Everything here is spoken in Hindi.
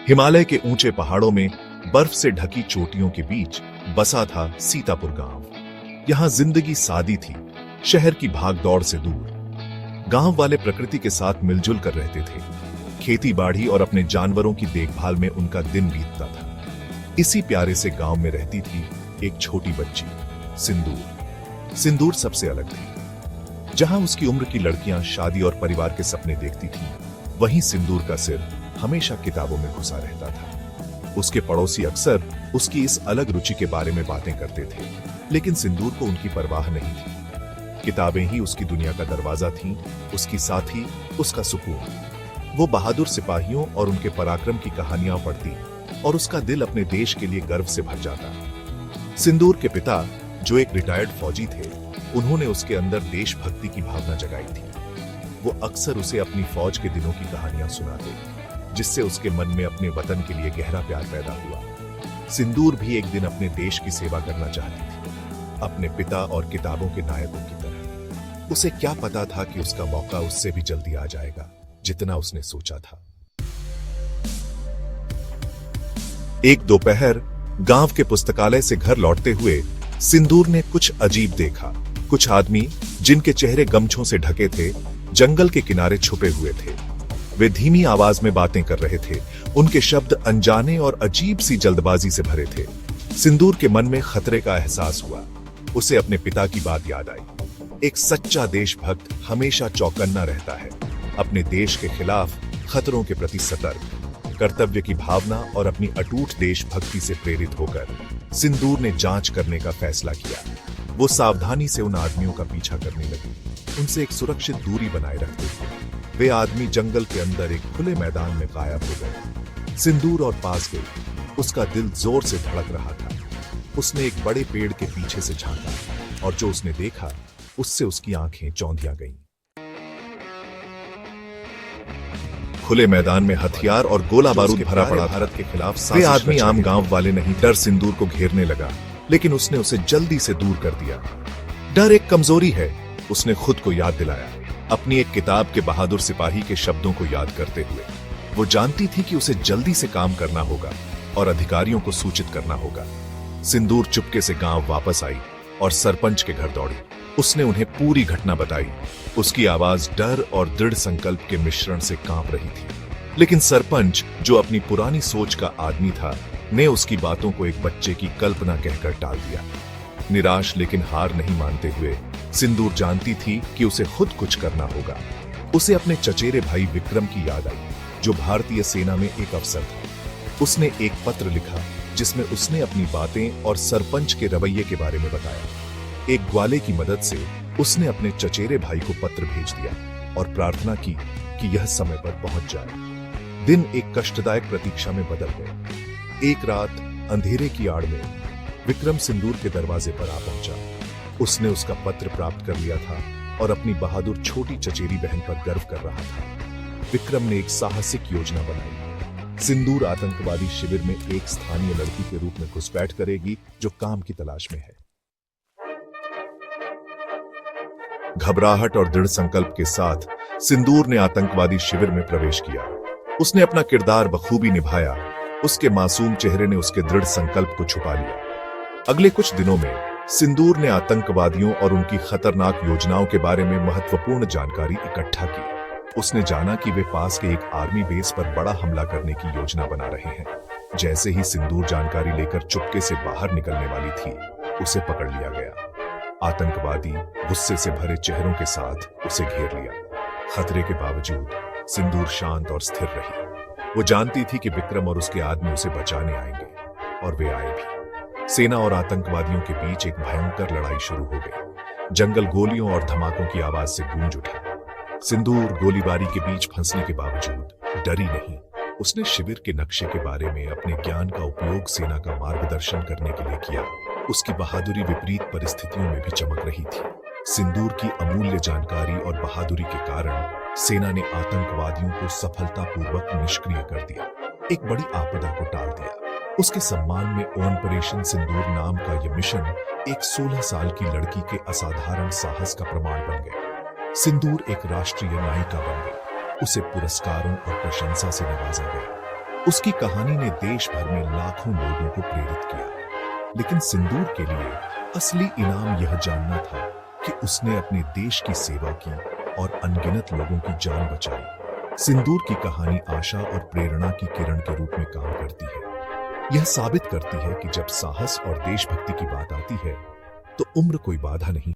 हिमालय के ऊंचे पहाड़ों में बर्फ से ढकी चोटियों के बीच बसा था सीतापुर गांव। यहां जिंदगी सादी थी, शहर की भागदौड़ से दूर। गांव वाले प्रकृति के साथ मिलजुल कर रहते थे। खेती बाड़ी और अपने जानवरों की देखभाल में उनका दिन बीतता था। इसी प्यारे से गांव में रहती थी एक छोटी बच्ची, सिंदूर। सिंदूर सबसे अलग थी। जहां उसकी उम्र की लड़कियां शादी और परिवार के सपने देखती थीं, वहीं सिंदूर का सिर हमेशा किताबों में घुसा रहता था। उसके पड़ोसी अक्सर उसकी इस अलग रुचि के बारे में बातें करते थे, लेकिन सिंदूर को उनकी परवाह नहीं थी। किताबें ही उसकी दुनिया का दरवाजा थीं, उसकी साथी, उसका सुकून। वो बहादुर सिपाहियों और उनके पराक्रम की कहानियां पढ़ती और उसका दिल अपने देश के लिए गर्व से भर जाता। सिंदूर के पिता, जो एक रिटायर्ड फौजी थे, उन्होंने उसके अंदर देशभक्ति की भावना जगाई थी। वो अक्सर उसे अपनी फौज के दिनों की कहानियां सुनाते, जिससे उसके मन में अपने वतन के लिए गहरा प्यार पैदा हुआ। सिंदूर भी एक दिन अपने देश की सेवा करना चाहती थी, अपने पिता और किताबों के नायकों की तरह। उसे क्या पता था कि उसका मौका उससे भी जल्दी आ जाएगा, जितना उसने सोचा था। एक दोपहर गांव के पुस्तकालय से घर लौटते हुए सिंदूर ने कुछ अजीब देखा। कुछ आदमी, जिनके चेहरे गमछों से ढके थे, जंगल के किनारे छुपे हुए थे। वे धीमी आवाज में बातें कर रहे थे। उनके शब्द अनजाने और अजीब सी जल्दबाजी से भरे थे। सिंदूर के मन में खतरे का एहसास हुआ। उसे अपने पिता की बात याद आई। एक सच्चा देशभक्त हमेशा चौकन्ना रहता है, अपने देश के खिलाफ, खतरों के प्रति सतर्क। कर्तव्य की भावना और अपनी अटूट देशभक्ति से प्रेरित होकर सिंदूर ने जांच करने का फैसला किया। वो सावधानी से उन आदमियों का पीछा करने लगी, उनसे एक सुरक्षित दूरी बनाए रखते थे। वे आदमी जंगल के अंदर एक खुले मैदान में गायब हो गए। सिंदूर और पास गई। उसका दिल जोर से धड़क रहा था। उसने एक बड़े पेड़ के पीछे से झांका और जो उसने देखा, उससे उसकी आंखें चौंधिया गईं। खुले मैदान में हथियार और गोला बारूद भरा पड़ा। भारत के खिलाफ वे आदमी आम गांव वाले नहीं। डर सिंदूर को घेरने लगा, लेकिन उसने उसे जल्दी से दूर कर दिया। डर एक कमजोरी है, उसने खुद को याद दिलाया, अपनी एक किताब के बहादुर सिपाही के शब्दों को याद करते हुए। वो जानती थी कि उसे जल्दी से काम करना होगा और अधिकारियों को सूचित करना होगा। सिंदूर चुपके से गांव वापस आई और सरपंच के घर दौड़ी। उसने उन्हें पूरी घटना बताई। उसकी आवाज डर और दृढ़ संकल्प के मिश्रण से कांप रही थी। लेकिन सरपंच, जो अपनी पुरानी सोच का आदमी था, ने उसकी बातों को एक बच्चे की कल्पना कहकर टाल दिया। निराश लेकिन हार नहीं मानते हुए सिंदूर जानती थी कि उसे खुद कुछ करना होगा। उसे अपने चचेरे भाई विक्रम की याद आई, जो भारतीय सेना में एक अफसर था। उसने एक पत्र लिखा, जिसमें उसने अपनी बातें और सरपंच के रवैये के बारे में बताया। एक ग्वाले की मदद से उसने अपने चचेरे भाई को पत्र भेज दिया और प्रार्थना की कि यह समय पर पहुंच जाए। दिन एक कष्टदायक प्रतीक्षा में बदल गए। एक रात अंधेरे की आड़ में विक्रम सिंदूर के दरवाजे पर आ पहुंचा। उसने उसका पत्र प्राप्त कर लिया था और अपनी बहादुर छोटी चचेरी बहन पर गर्व कर रहा था। विक्रम ने एक साहसिक योजना बनाई। सिंदूर आतंकवादी शिविर में एक स्थानीय लड़की के रूप में घुसपैठ करेगी, जो काम की तलाश में है। घबराहट और दृढ़ संकल्प के साथ सिंदूर ने आतंकवादी शिविर में प्रवेश किया। उसने अपना किरदार बखूबी निभाया। उसके मासूम चेहरे ने उसके दृढ़ संकल्प को छुपा लिया। अगले कुछ दिनों में सिंदूर ने आतंकवादियों और उनकी खतरनाक योजनाओं के बारे में महत्वपूर्ण जानकारी इकट्ठा की। उसने जाना कि वे पास के एक आर्मी बेस पर बड़ा हमला करने की योजना बना रहे हैं। जैसे ही सिंदूर जानकारी लेकर चुपके से बाहर निकलने वाली थी, उसे पकड़ लिया गया। आतंकवादी गुस्से से भरे चेहरों के साथ उसे घेर लिया। खतरे के बावजूद सिंदूर शांत और स्थिर रही। वो जानती थी कि विक्रम और उसके आदमी उसे बचाने आएंगे, और वे आए भी। सेना और आतंकवादियों के बीच एक भयंकर लड़ाई शुरू हो गई। जंगल गोलियों और धमाकों की आवाज से गूंज उठा। सिंदूर गोलीबारी के बीच फंसने के बावजूद डरी नहीं। उसने शिविर के नक्शे के बारे में अपने ज्ञान का उपयोग सेना का मार्गदर्शन करने के लिए किया। उसकी बहादुरी विपरीत परिस्थितियों में भी चमक रही थी। सिंदूर की अमूल्य जानकारी और बहादुरी के कारण सेना ने आतंकवादियों को सफलतापूर्वक निष्क्रिय कर दिया, एक बड़ी आपदा को टाल दिया। उसके सम्मान में ऑपरेशन सिंदूर नाम का यह मिशन एक 16 साल की लड़की के असाधारण साहस का प्रमाण बन गया। सिंदूर एक राष्ट्रीय नायिका बन गई। उसे पुरस्कारों और प्रशंसा से नवाजा गया। उसकी कहानी ने देश भर में लाखों लोगों को प्रेरित किया, लेकिन सिंदूर के लिए असली इनाम यह जानना था कि उसने अपने देश की सेवा की और अनगिनत लोगों की जान बचाई। सिंदूर की कहानी आशा और प्रेरणा की किरण के रूप में काम करती है। यह साबित करती है कि जब साहस और देशभक्ति की बात आती है तो उम्र कोई बाधा नहीं।